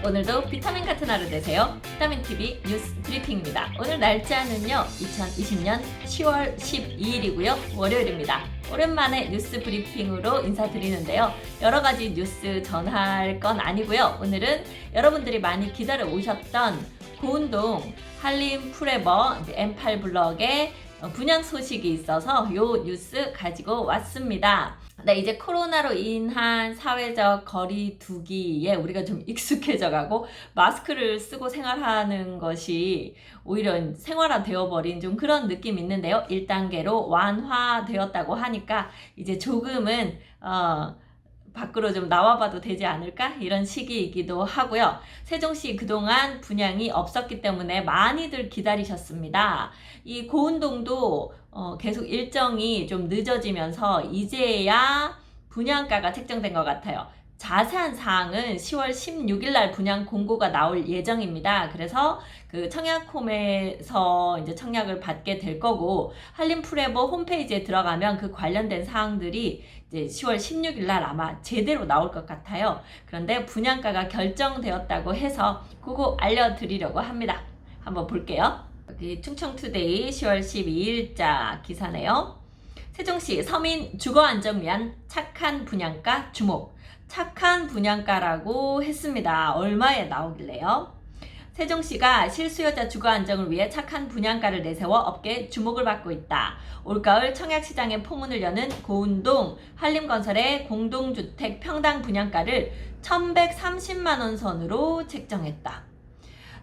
오늘도 비타민 같은 하루 되세요. 비타민TV 뉴스 브리핑입니다. 오늘 날짜는요 2020년 10월 12일이고요 월요일입니다. 오랜만에 뉴스 브리핑으로 인사드리는데요, 여러가지 뉴스 전할 건 아니고요, 오늘은 여러분들이 많이 기다려 오셨던 고운동 한림프레버 M8 블럭의 분양 소식이 있어서 요 뉴스 가지고 왔습니다. 네, 이제 코로나로 인한 사회적 거리 두기에 우리가 좀 익숙해져 가고 마스크를 쓰고 생활하는 것이 오히려 생활화 되어버린 좀 그런 느낌이 있는데요. 1단계로 완화되었다고 하니까 이제 조금은 밖으로 좀 나와봐도 되지 않을까? 이런 시기이기도 하고요. 세종시 그동안 분양이 없었기 때문에 많이들 기다리셨습니다. 이 고운동도 계속 일정이 좀 늦어지면서 이제야 분양가가 책정된 것 같아요. 자세한 사항은 10월 16일 날 분양 공고가 나올 예정입니다. 그래서 그 청약홈에서 이제 청약을 받게 될 거고, 한림프레버 홈페이지에 들어가면 그 관련된 사항들이 이제 10월 16일 날 아마 제대로 나올 것 같아요. 그런데 분양가가 결정되었다고 해서 그거 알려드리려고 합니다. 한번 볼게요. 여기 충청투데이 10월 12일자 기사네요. 세종시 서민 주거 안정 위한 착한 분양가 주목. 착한 분양가라고 했습니다. 얼마에 나오길래요? 세종시가 실수요자 주거 안정을 위해 착한 분양가를 내세워 업계의 주목을 받고 있다. 올가을 청약시장에 포문을 여는 고운동 한림건설의 공동주택 평당 분양가를 1,130만원 선으로 책정했다.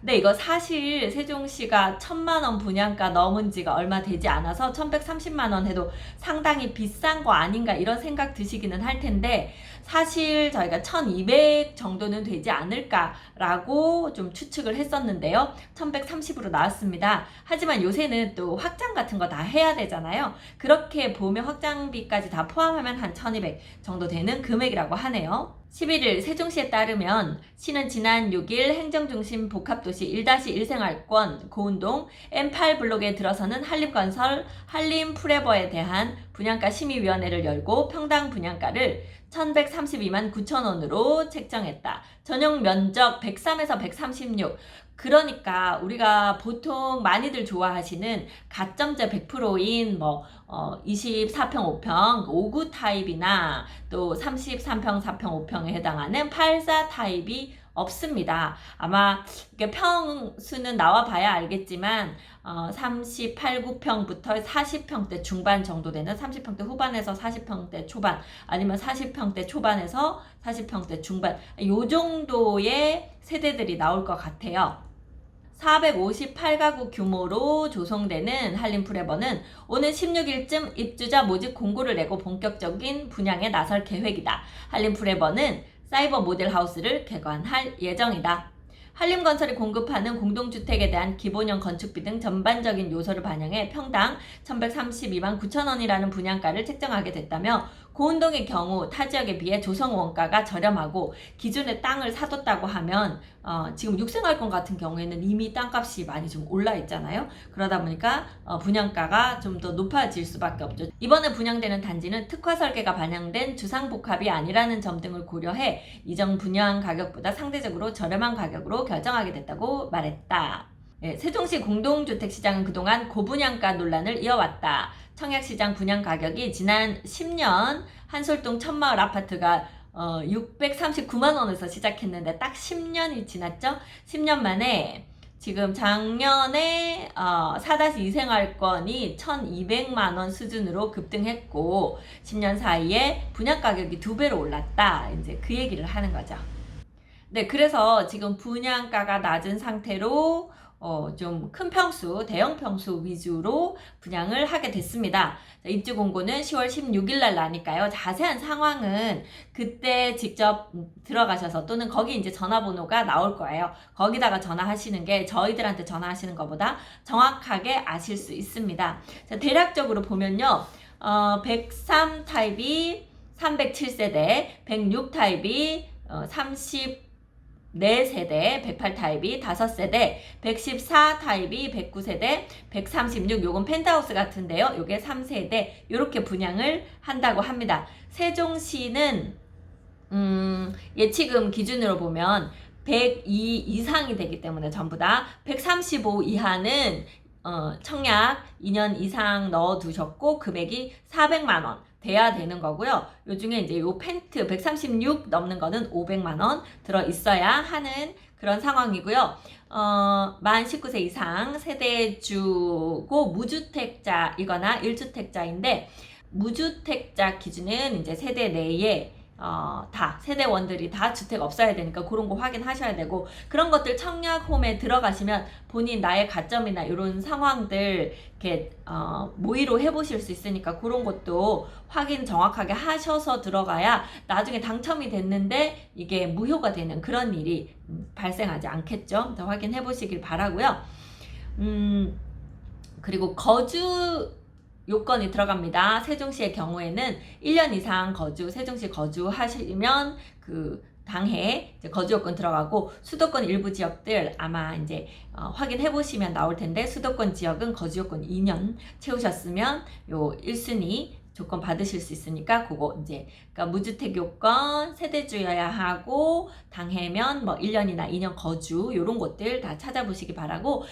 네, 이거 사실 세종시가 1,000만원 분양가 넘은 지가 얼마 되지 않아서 1,130만원 해도 상당히 비싼 거 아닌가 이런 생각 드시기는 할 텐데, 사실 저희가 1,200 정도는 되지 않을까라고 좀 추측을 했었는데요. 1,130으로 나왔습니다. 하지만 요새는 또 확장 같은 거 다 해야 되잖아요. 그렇게 보면 확장비까지 다 포함하면 한 1,200 정도 되는 금액이라고 하네요. 11일 세종시에 따르면 시는 지난 6일 행정중심 복합도시 1-1 생활권 고운동 M8 블록에 들어서는 한림건설 한림프레버에 대한 분양가 심의위원회를 열고 평당 분양가를 1,132만 9천원으로 책정했다. 전용 면적 103에서 136. 그러니까 우리가 보통 많이들 좋아하시는 가점제 100%인 24평 5평 5구 타입이나 또 33평 4평 5평에 해당하는 84 타입이 없습니다. 아마 이게 평수는 나와 봐야 알겠지만 38, 9평부터 40평대 중반 정도 되는, 30평대 후반에서 40평대 초반, 아니면 40평대 초반에서 40평대 중반, 요 정도의 세대들이 나올 것 같아요. 458가구 규모로 조성되는 한림프레버는 오는 16일쯤 입주자 모집 공고를 내고 본격적인 분양에 나설 계획이다. 한림프레버는 사이버 모델하우스를 개관할 예정이다. 한림건설이 공급하는 공동주택에 대한 기본형 건축비 등 전반적인 요소를 반영해 평당 1,132만 9천원이라는 분양가를 책정하게 됐다며, 고운동의 경우 타 지역에 비해 조성 원가가 저렴하고 기존에 땅을 사뒀다고 하면 지금 육생활권 같은 경우에는 이미 땅값이 많이 좀 올라 있잖아요. 그러다 보니까 분양가가 좀 더 높아질 수밖에 없죠. 이번에 분양되는 단지는 특화 설계가 반영된 주상복합이 아니라는 점 등을 고려해 이전 분양 가격보다 상대적으로 저렴한 가격으로 결정하게 됐다고 말했다. 네, 세종시 공동주택시장은 그동안 고분양가 논란을 이어왔다. 청약시장 분양 가격이 지난 10년 한솔동 천마을 아파트가 639만원에서 시작했는데 딱 10년이 지났죠? 10년 만에 지금 작년에 4-2 생활권이 1,200만원 수준으로 급등했고 10년 사이에 분양가격이 2배로 올랐다. 이제 그 얘기를 하는 거죠. 네, 그래서 지금 분양가가 낮은 상태로 좀 큰 평수, 대형 평수 위주로 분양을 하게 됐습니다. 입주 공고는 10월 16일 날 나니까요. 자세한 상황은 그때 직접 들어가셔서, 또는 거기 이제 전화번호가 나올 거예요. 거기다가 전화하시는 게 저희들한테 전화하시는 것보다 정확하게 아실 수 있습니다. 자, 대략적으로 보면요. 103 타입이 307세대, 106 타입이 34세대, 108 타입이 5세대, 114 타입이 109세대, 136 요건 펜트하우스 같은데요. 요게 3세대 요렇게 분양을 한다고 합니다. 세종시는 예치금 기준으로 보면 102 이상이 되기 때문에 전부 다 135 이하는 청약 2년 이상 넣어두셨고 금액이 400만 원 돼야 되는 거고요. 요 중에 이제 요 펜트 136 넘는 거는 500만 원 들어 있어야 하는 그런 상황이고요. 만 19세 이상 세대주고 무주택자이거나 1주택자인데 무주택자 기준은 이제 세대 내에 다 세대원들이 다 주택 없어야 되니까 그런 거 확인하셔야 되고, 그런 것들 청약홈에 들어가시면 본인 나의 가점이나 이런 상황들 이렇게 모의로 해보실 수 있으니까 그런 것도 확인 정확하게 하셔서 들어가야 나중에 당첨이 됐는데 이게 무효가 되는 그런 일이 발생하지 않겠죠. 확인해 보시길 바라고요. 그리고 거주 요건이 들어갑니다. 세종시의 경우에는 1년 이상 세종시 거주하시면 그 당해 거주 요건 들어가고, 수도권 일부 지역들 아마 이제 확인해 보시면 나올 텐데, 수도권 지역은 거주 요건 2년 채우셨으면 요 1순위 조건 받으실 수 있으니까 그거 이제 그러니까 무주택 요건 세대주여야 하고 당해면 뭐 1년이나 2년 거주 요런 것들 다 찾아보시기 바라고,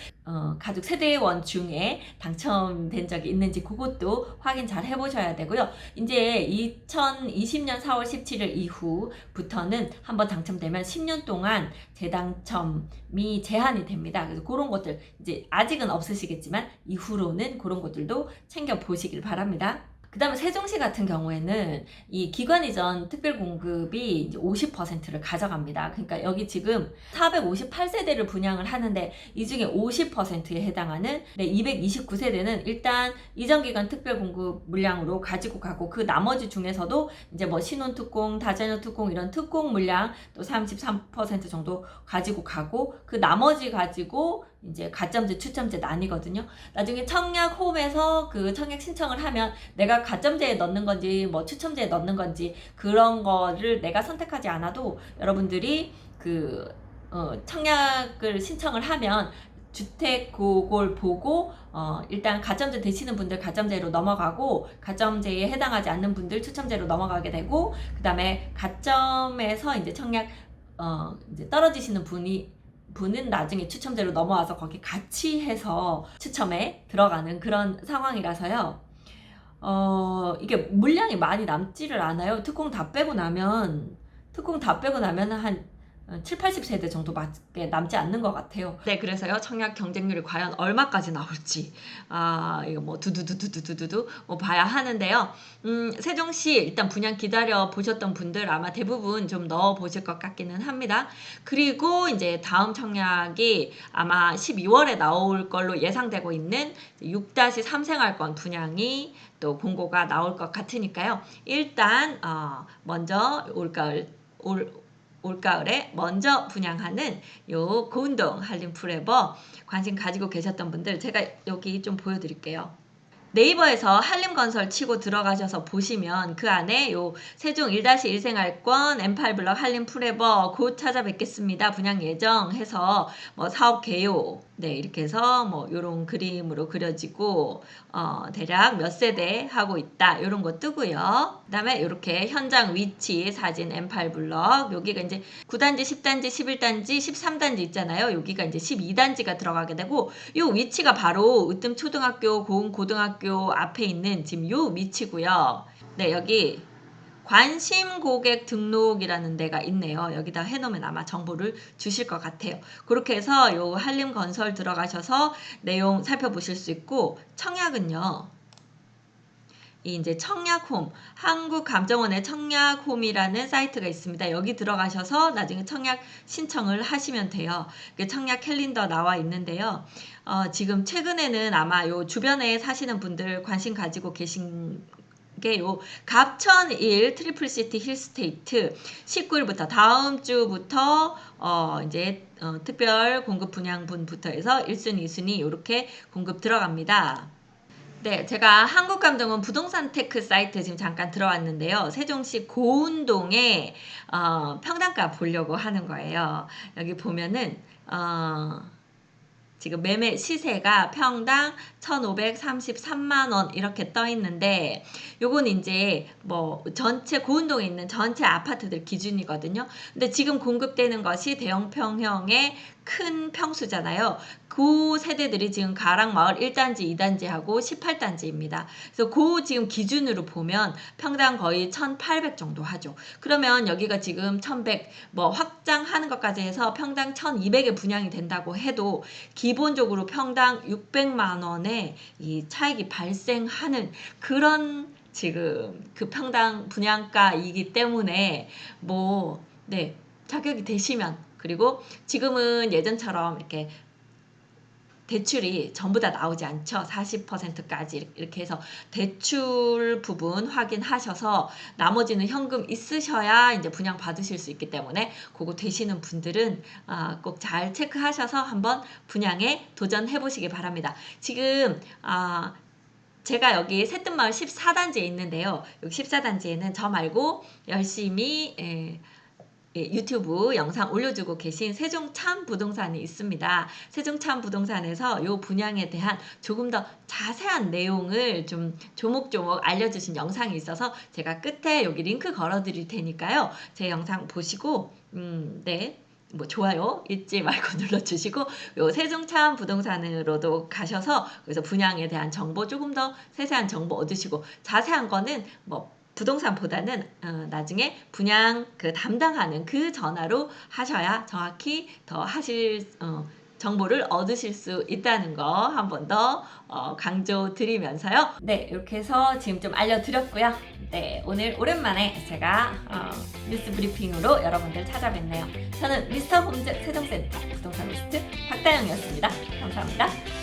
가족 세대원 중에 당첨된 적이 있는지 그것도 확인 잘 해보셔야 되고요. 이제 2020년 4월 17일 이후부터는 한번 당첨되면 10년 동안 재당첨이 제한이 됩니다. 그래서 그런 것들 이제 아직은 없으시겠지만 이후로는 그런 것들도 챙겨 보시길 바랍니다. 그 다음에 세종시 같은 경우에는 이 기관 이전 특별공급이 이제 50%를 가져갑니다. 그러니까 여기 지금 458세대를 분양을 하는데 이 중에 50%에 해당하는 229세대는 일단 이전기간 특별공급 물량으로 가지고 가고, 그 나머지 중에서도 이제 뭐 신혼특공, 다자녀 특공 이런 특공 물량 또 33% 정도 가지고 가고, 그 나머지 가지고 이제 가점제, 추첨제 나뉘거든요. 나중에 청약홈에서 그 청약 신청을 하면 내가 가점제에 넣는 건지 뭐 추첨제에 넣는 건지 그런 거를 내가 선택하지 않아도 여러분들이 그 청약을 신청을 하면 주택 그걸 보고 일단 가점제 되시는 분들 가점제로 넘어가고, 가점제에 해당하지 않는 분들 추첨제로 넘어가게 되고, 그 다음에 가점에서 이제 청약 이제 떨어지시는 분은 나중에 추첨제로 넘어와서 거기 같이 해서 추첨에 들어가는 그런 상황이라서요. 이게 물량이 많이 남지를 않아요. 특공 다 빼고 나면 한 7, 80세대 정도밖에 남지 않는 것 같아요. 네, 그래서요, 청약 경쟁률이 과연 얼마까지 나올지, 이거 뭐 두두두두두두두 뭐 봐야 하는데요. 세종시 일단 분양 기다려 보셨던 분들 아마 대부분 좀 넣어 보실 것 같기는 합니다. 그리고 이제 다음 청약이 아마 12월에 나올 걸로 예상되고 있는 6-3 생활권 분양이 또 공고가 나올 것 같으니까요. 일단 먼저 올가을에 먼저 분양하는 요 고운동 한림프레버 관심 가지고 계셨던 분들, 제가 여기 좀 보여드릴게요. 네이버에서 한림건설 치고 들어가셔서 보시면 그 안에 요 세종 1-1 생활권 M8블럭 한림프레버 곧 찾아뵙겠습니다. 분양 예정 해서 뭐 사업 개요 이렇게 해서 뭐 요런 그림으로 그려지고 대략 몇 세대 하고 있다 요런 거 뜨고요. 그 다음에 요렇게 현장 위치 사진 M8블럭, 여기가 이제 9단지, 10단지, 11단지, 13단지 있잖아요. 여기가 이제 12단지가 들어가게 되고, 요 위치가 바로 으뜸초등학교, 고흥고등학교 앞에 있는 지금 요 위치고요. 네, 여기 관심 고객 등록이라는 데가 있네요. 여기다 해놓으면 아마 정보를 주실 것 같아요. 그렇게 해서 요 한림건설 들어가셔서 내용 살펴보실 수 있고, 청약은요, 이 이제 청약홈, 한국감정원의 청약홈이라는 사이트가 있습니다. 여기 들어가셔서 나중에 청약 신청을 하시면 돼요. 청약 캘린더 나와 있는데요. 지금 최근에는 아마 요 주변에 사시는 분들 관심 가지고 계신 게 요 갑천 1 트리플시티 힐스테이트 19일부터 다음 주부터 이제 특별 공급 분양분부터 해서 1순위, 2순위 이렇게 공급 들어갑니다. 네, 제가 한국감정원 부동산 테크 사이트 지금 잠깐 들어왔는데요. 세종시 고운동에 평당가 보려고 하는 거예요. 여기 보면은 지금 매매 시세가 평당 1,533만 원 이렇게 떠 있는데 요건 이제 뭐 전체 고운동에 있는 전체 아파트들 기준이거든요. 근데 지금 공급되는 것이 대형 평형의 큰 평수잖아요. 그 세대들이 지금 가락마을 1단지, 2단지하고 18단지입니다. 그래서 그 지금 기준으로 보면 평당 거의 1,800 정도 하죠. 그러면 여기가 지금 1,100 뭐 확장하는 것까지 해서 평당 1,200에 분양이 된다고 해도 기본적으로 평당 600만 원의 이 차익이 발생하는 그런 지금 그 평당 분양가이기 때문에 뭐 네, 자격이 되시면 그리고 지금은 예전처럼 이렇게 대출이 전부 다 나오지 않죠. 40%까지 이렇게 해서 대출 부분 확인하셔서 나머지는 현금 있으셔야 이제 분양 받으실 수 있기 때문에 그거 되시는 분들은 꼭 잘 체크하셔서 한번 분양에 도전해 보시기 바랍니다. 지금 제가 여기 새뜸마을 14단지에 있는데요. 여기 14단지에는 저 말고 열심히 유튜브 영상 올려주고 계신 세종참 부동산이 있습니다. 세종참 부동산에서 이 분양에 대한 조금 더 자세한 내용을 좀 조목조목 알려주신 영상이 있어서 제가 끝에 여기 링크 걸어 드릴 테니까요. 제 영상 보시고 네. 뭐 좋아요 잊지 말고 눌러주시고 요 세종참 부동산으로도 가셔서 그래서 분양에 대한 정보 조금 더 세세한 정보 얻으시고 자세한 거는 뭐 부동산보다는 나중에 분양 그 담당하는 그 전화로 하셔야 정확히 더 하실 정보를 얻으실 수 있다는 거 한 번 더 강조 드리면서요. 네, 이렇게 해서 지금 좀 알려드렸고요. 네, 오늘 오랜만에 제가 뉴스 브리핑으로 여러분들 찾아뵙네요. 저는 미스터 홈즈 세종센터 부동산 리스트 박다영이었습니다. 감사합니다.